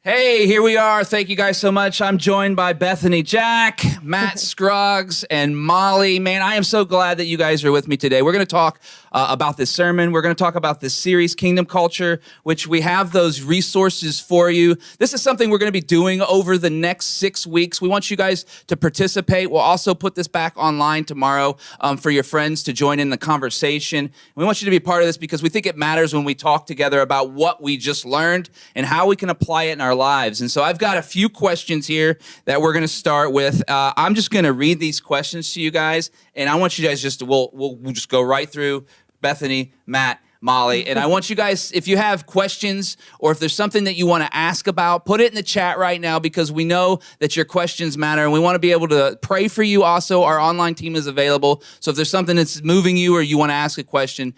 Hey, here we are. Thank you guys so much. I'm joined by Bethany Jack, Matt Scruggs, and Molly. Man, I am so glad that you guys are with me today. We're going to talk about this sermon. We're going to talk about this series, Kingdom Culture, which we have those resources for you. This is something we're going to be doing over the next 6 weeks. We want you guys to participate. We'll also put this back online tomorrow for your friends to join in the conversation. We want you to be part of this because we think it matters when we talk together about what we just learned and how we can apply it in our lives. And so I've got a few questions here that we're going to start with. I'm just going to read these questions to you guys, and I want you guys just to, we'll just go right through. Bethany, Matt, Molly, and I want you guys, if you have questions or if there's something that you want to ask about, put it in the chat right now because we know that your questions matter and we want to be able to pray for you also. Our online team is available. So if there's something that's moving you or you want to ask a question,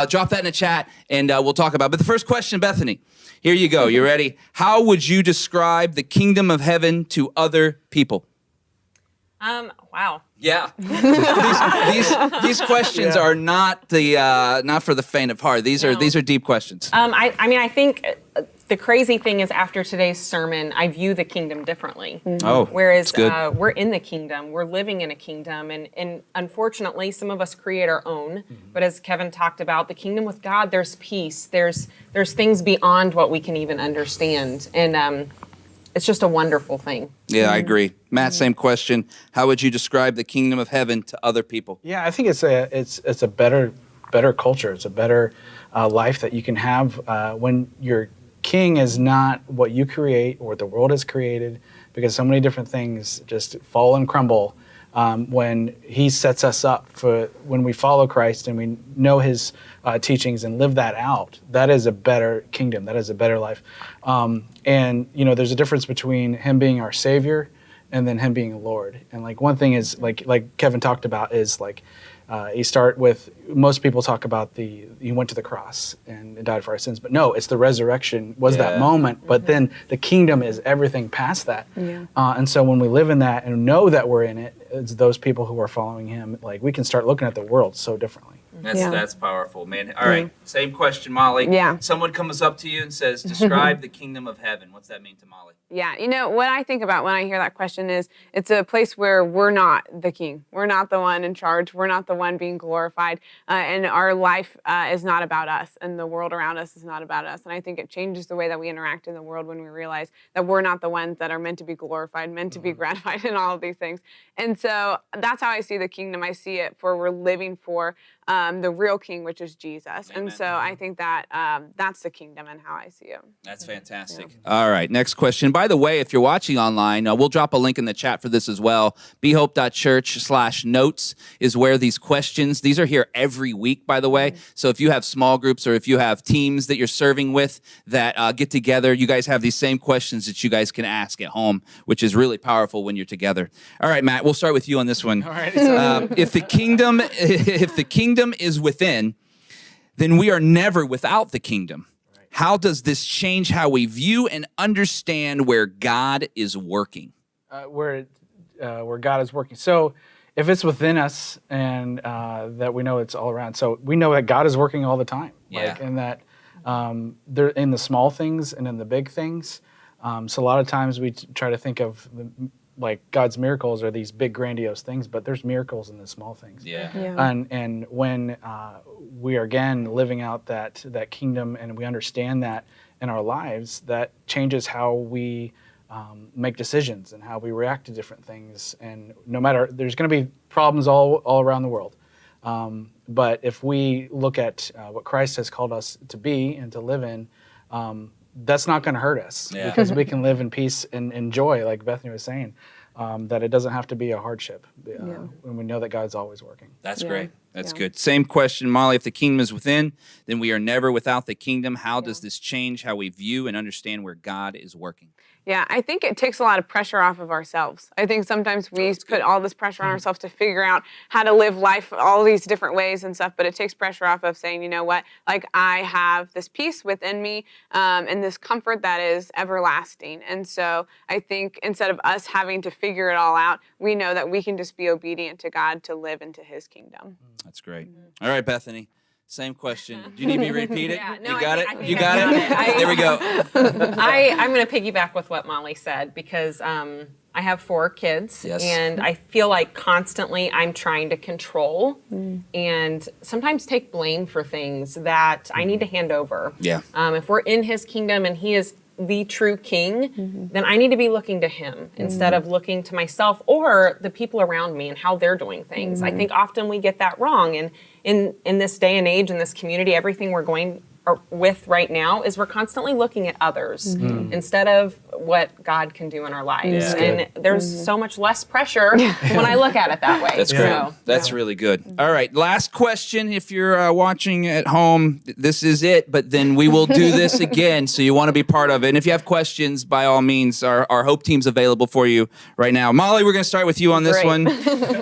drop that in the chat and we'll talk about it. But the first question, Bethany, here you go. You ready? How would you describe the kingdom of heaven to other people? Wow. Yeah. these questions are not for the faint of heart. These are deep questions. I think the crazy thing is after today's sermon, I view the kingdom differently. Mm-hmm. Oh, whereas we're in the kingdom, we're living in a kingdom, and unfortunately, some of us create our own. Mm-hmm. But as Kevin talked about, the kingdom with God, there's peace. There's things beyond what we can even understand, and it's just a wonderful thing. Yeah, I agree. Matt, same question. How would you describe the kingdom of heaven to other people? Yeah, I think it's a better culture. It's a better life that you can have when your king is not what you create or what the world has created, because so many different things just fall and crumble when he sets us up for when we follow Christ and we know his teachings and live that out. That is a better kingdom. That is a better life. And there's a difference between him being our Savior and then him being Lord. And like one thing is like Kevin talked about is like you start with, most people talk about he went to the cross and died for our sins, but no, it's the resurrection was that moment, but then the kingdom is everything past that. Yeah. And so when we live in that and know that we're in it, it's those people who are following him, like we can start looking at the world so differently. That's powerful, man. All right, same question, Molly. Yeah. Someone comes up to you and says, describe the kingdom of heaven. What's that mean to Molly? Yeah, what I think about when I hear that question is it's a place where we're not the king. We're not the one in charge. We're not the one being glorified. And our life is not about us, and the world around us is not about us. And I think it changes the way that we interact in the world when we realize that we're not the ones that are meant to be glorified, meant to be gratified, and all of these things. And so that's how I see the kingdom. I see it for we're living for the real king, which is Jesus. Amen. And so I think that that's the kingdom and how I see it. That's fantastic. Yeah. All right, next question. By the way, if you're watching online, we'll drop a link in the chat for this as well. behope.church/notes is where these are here every week, by the way. So if you have small groups or if you have teams that you're serving with that get together, you guys have these same questions that you guys can ask at home, which is really powerful when you're together. All right, Matt, we'll start with you on this one. All right. If the kingdom is within, then we are never without the kingdom. How does this change how we view and understand where God is working? Where God is working. So if it's within us and that we know it's all around, so we know that God is working all the time. Yeah. And that they're in the small things and in the big things. So a lot of times we try to think of God's miracles are these big grandiose things, but there's miracles in the small things. Yeah. And when we are again living out that kingdom and we understand that in our lives, that changes how we make decisions and how we react to different things. And no matter, there's going to be problems all around the world. But if we look at what Christ has called us to be and to live in, that's not going to hurt us because we can live in peace and joy, like Bethany was saying, that it doesn't have to be a hardship when we know that God's always working. That's great. That's good. Same question, Molly. If the kingdom is within, then we are never without the kingdom. How does this change how we view and understand where God is working? Yeah, I think it takes a lot of pressure off of ourselves. I think sometimes we put all this pressure on ourselves to figure out how to live life all these different ways and stuff, but it takes pressure off of saying, you know what, like I have this peace within me and this comfort that is everlasting. And so I think instead of us having to figure it all out, we know that we can just be obedient to God to live into his kingdom. That's great. All right, Bethany. Same question. Do you need me to repeat it? Yeah, no, you got I it? think You I got got it? it. There we go. I'm going to piggyback with what Molly said because I have 4 kids, Yes. and I feel like constantly I'm trying to control and sometimes take blame for things that I need to hand over. Yeah. If we're in his kingdom and he is the true king, then I need to be looking to him instead of looking to myself or the people around me and how they're doing things. I think often we get that wrong. And in this day and age, in this community, everything we're going with right now is we're constantly looking at others instead of what God can do in our lives. Yeah. And there's so much less pressure when I look at it that way. That's great. So, That's really good. All right, last question. If you're watching at home, this is it, but then we will do this again, so you want to be part of it. And if you have questions, by all means, our Hope team's available for you right now. Molly, we're going to start with you on this Great. one.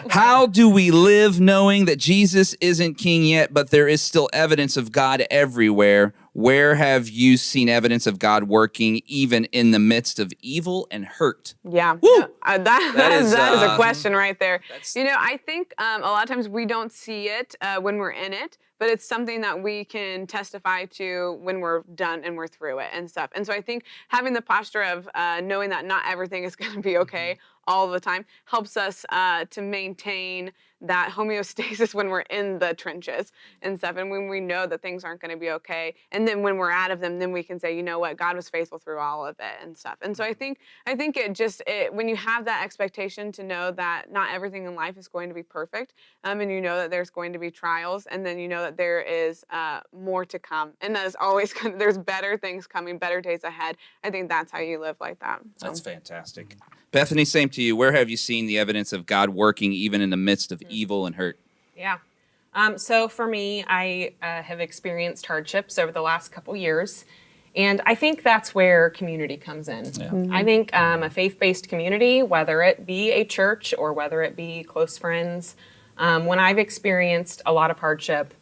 How do we live knowing that Jesus isn't king yet, but there is still evidence of God everywhere? Where have you seen evidence of God working even in the midst of evil and hurt? Yeah, Woo! that is is, a question right there. You know, I think a lot of times we don't see it when we're in it, but it's something that we can testify to when we're done and we're through it and stuff. And so I think having the posture of knowing that not everything is going to be okay all the time helps us to maintain that homeostasis when we're in the trenches and stuff, and when we know that things aren't going to be okay, and then when we're out of them, then we can say, you know what, God was faithful through all of it and stuff. And so I think it when you have that expectation to know that not everything in life is going to be perfect, and you know that there's going to be trials, and then you know that there is more to come, and that is always there's better things coming, better days ahead. I think that's how you live like that. So. That's fantastic. Bethany, same to you. Where have you seen the evidence of God working even in the midst of evil and hurt? Yeah. So for me, I have experienced hardships over the last couple years, and I think that's where community comes in. Yeah. I think a faith-based community, whether it be a church or whether it be close friends, when I've experienced a lot of hardship,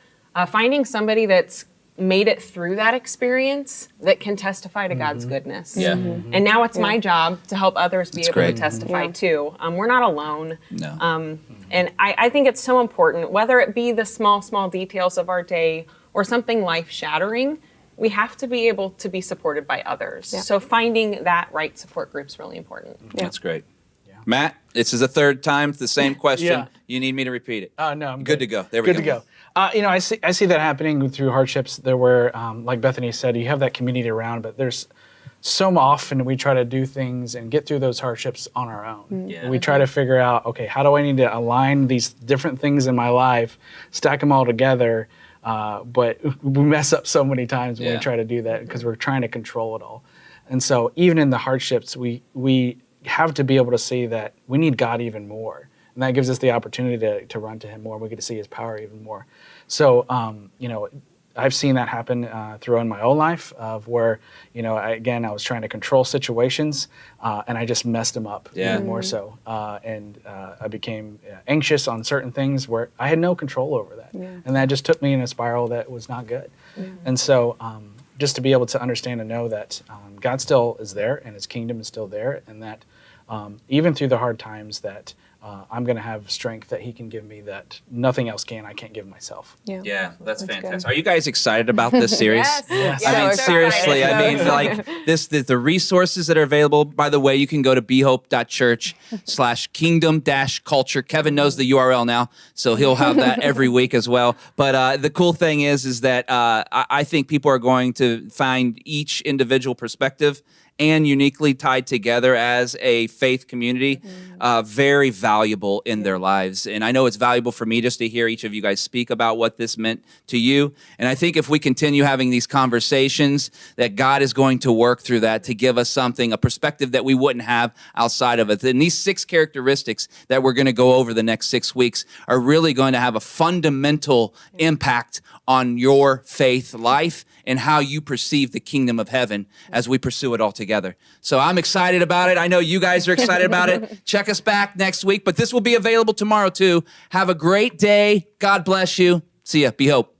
finding somebody that's made it through that experience that can testify to God's goodness. Yeah. And now it's my job to help others be able great. to testify too. We're not alone. No. And I think it's so important, whether it be the small details of our day or something life-shattering, we have to be able to be supported by others. Yeah. So finding that right support group is really important. That's great. Matt, this is the third time, the same question. Yeah. You need me to repeat it. No, I'm Good to go. There we Good go. to go. You know, I see that happening through hardships there where, like Bethany said, you have that community around, but there's so often we try to do things and get through those hardships on our own. Yeah. We try to figure out, okay, how do I need to align these different things in my life, stack them all together, but we mess up so many times when we try to do that because we're trying to control it all. And so even in the hardships, we have to be able to see that we need God even more. And that gives us the opportunity to run to him more. We get to see his power even more. So, you know, I've seen that happen through in my own life of where, you know, I was trying to control situations and I just messed them up even more so. And I became anxious on certain things where I had no control over that. Yeah. And that just took me in a spiral that was not good. And so just to be able to understand and know that God still is there and his kingdom is still there, and that even through the hard times that I'm going to have strength that he can give me that nothing else can. I can't give myself. Yeah, that's fantastic. good. Are you guys excited about this series? Yes. I mean, So seriously, excited. I mean, like the resources that are available, by the way, you can go to behope.church/kingdom-culture. Kevin knows the URL now, so he'll have that every week as well. But the cool thing is that I think people are going to find each individual perspective and uniquely tied together as a faith community, very valuable in their lives. And I know it's valuable for me just to hear each of you guys speak about what this meant to you. And I think if we continue having these conversations, that God is going to work through that to give us something, a perspective that we wouldn't have outside of it. And these 6 characteristics that we're going to go over the next 6 weeks are really going to have a fundamental impact on your faith life and how you perceive the kingdom of heaven as we pursue it all together. together. So I'm excited about it. I know you guys are excited about it. Check us back next week, but this will be available tomorrow too. Have a great day. God bless you. See ya. Be hope.